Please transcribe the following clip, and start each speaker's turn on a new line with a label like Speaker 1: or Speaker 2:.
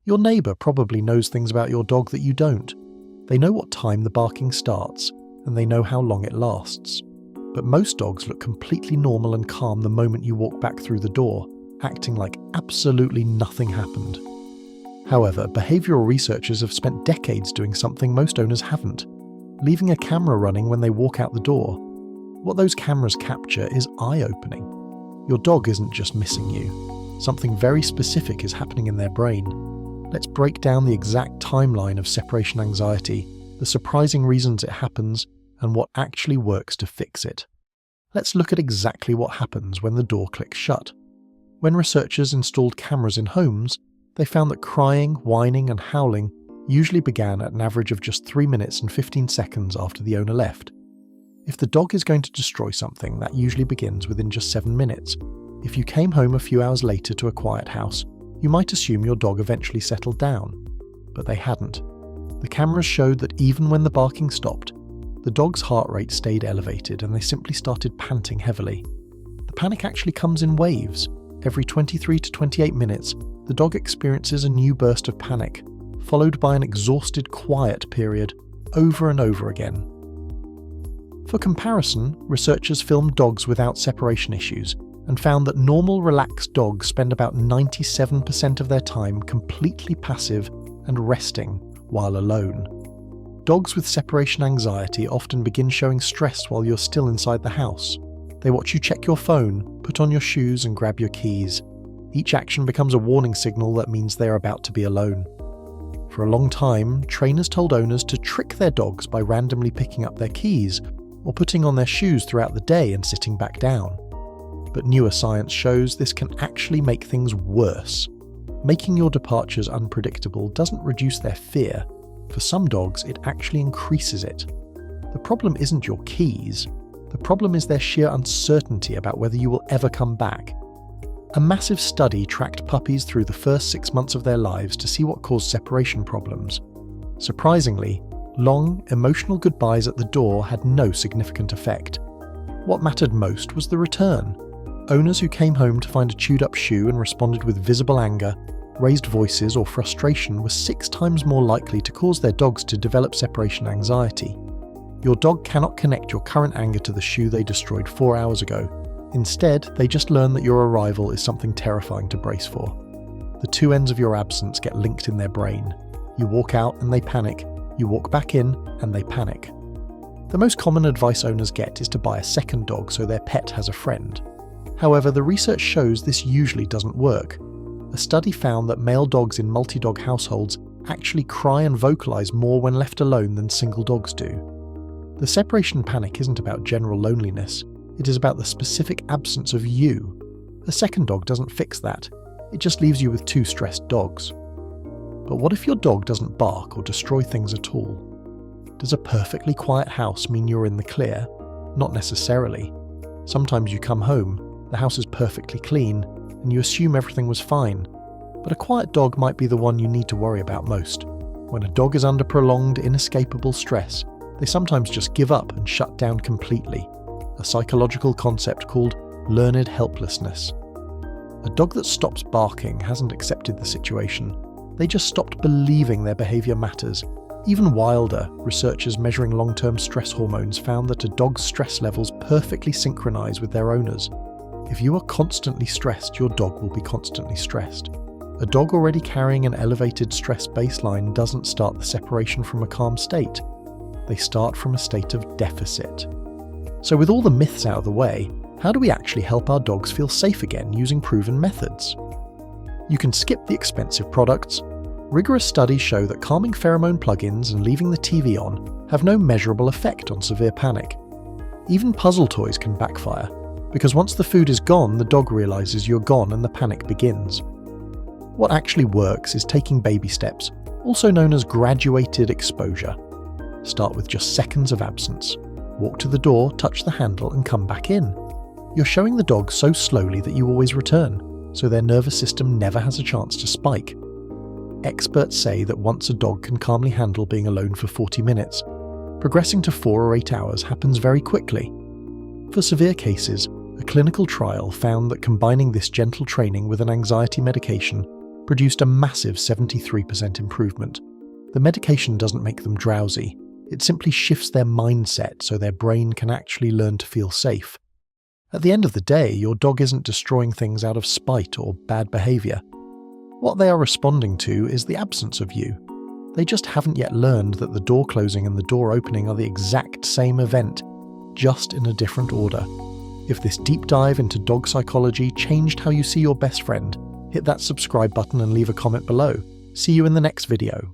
Speaker 1: Your neighbour probably knows things about your dog that you don't. They know what time the barking starts, and they know how long it lasts. But most dogs look completely normal and calm the moment you walk back through the door, acting like absolutely nothing happened. However, behavioural researchers have spent decades doing something most owners haven't: leaving a camera running when they walk out the door. What those cameras capture is eye-opening. Your dog isn't just missing you. Something very specific is happening in their brain. Let's break down the exact timeline of separation anxiety, the surprising reasons it happens, and what actually works to fix it. Let's look at exactly what happens when the door clicks shut. When researchers installed cameras in homes, they found that crying, whining, and howling usually began at an average of just 3 minutes and 15 seconds after the owner left. If the dog is going to destroy something, that usually begins within just 7 minutes. If you came home a few hours later to a quiet house, you might assume your dog eventually settled down. But they hadn't. The cameras showed that even when the barking stopped, the dog's heart rate stayed elevated and they simply started panting heavily. The panic actually comes in waves. Every 23 to 28 minutes, the dog experiences a new burst of panic, followed by an exhausted quiet period, over and over again. For comparison, researchers filmed dogs without separation issues and found that normal, relaxed dogs spend about 97% of their time completely passive and resting while alone. Dogs with separation anxiety often begin showing stress while you're still inside the house. They watch you check your phone, put on your shoes, and grab your keys. Each action becomes a warning signal that means they are about to be alone. For a long time, trainers told owners to trick their dogs by randomly picking up their keys or putting on their shoes throughout the day and sitting back down. But newer science shows this can actually make things worse. Making your departures unpredictable doesn't reduce their fear. For some dogs, it actually increases it. The problem isn't your keys. The problem is their sheer uncertainty about whether you will ever come back. A massive study tracked puppies through the first 6 months of their lives to see what caused separation problems. Surprisingly, long, emotional goodbyes at the door had no significant effect. What mattered most was the return. Owners who came home to find a chewed-up shoe and responded with visible anger, raised voices, or frustration were 6 times more likely to cause their dogs to develop separation anxiety. Your dog cannot connect your current anger to the shoe they destroyed 4 hours ago. Instead, they just learn that your arrival is something terrifying to brace for. The two ends of your absence get linked in their brain. You walk out and they panic. You walk back in and they panic. The most common advice owners get is to buy a second dog so their pet has a friend. However, the research shows this usually doesn't work. A study found that male dogs in multi-dog households actually cry and vocalize more when left alone than single dogs do. The separation panic isn't about general loneliness, it is about the specific absence of you. A second dog doesn't fix that, it just leaves you with 2 stressed dogs. But what if your dog doesn't bark or destroy things at all? Does a perfectly quiet house mean you're in the clear? Not necessarily. Sometimes you come home, the house is perfectly clean, and you assume everything was fine. But a quiet dog might be the one you need to worry about most. When a dog is under prolonged, inescapable stress, they sometimes just give up and shut down completely, a psychological concept called learned helplessness. A dog that stops barking hasn't accepted the situation. They just stopped believing their behaviour matters. Even wilder, researchers measuring long-term stress hormones found that a dog's stress levels perfectly synchronise with their owners. If you are constantly stressed, your dog will be constantly stressed. A dog already carrying an elevated stress baseline doesn't start the separation from a calm state. They start from a state of deficit. So with all the myths out of the way, how do we actually help our dogs feel safe again using proven methods? You can skip the expensive products. Rigorous studies show that calming pheromone plugins and leaving the TV on have no measurable effect on severe panic. Even puzzle toys can backfire, because once the food is gone, the dog realizes you're gone and the panic begins. What actually works is taking baby steps, also known as graduated exposure. Start with just seconds of absence. Walk to the door, touch the handle, and come back in. You're showing the dog so slowly that you always return, so their nervous system never has a chance to spike. Experts say that once a dog can calmly handle being alone for 40 minutes, progressing to 4 or 8 hours happens very quickly. For severe cases, a clinical trial found that combining this gentle training with an anxiety medication produced a massive 73% improvement. The medication doesn't make them drowsy, it simply shifts their mindset so their brain can actually learn to feel safe. At the end of the day, your dog isn't destroying things out of spite or bad behaviour. What they are responding to is the absence of you. They just haven't yet learned that the door closing and the door opening are the exact same event, just in a different order. If this deep dive into dog psychology changed how you see your best friend, hit that subscribe button and leave a comment below. See you in the next video.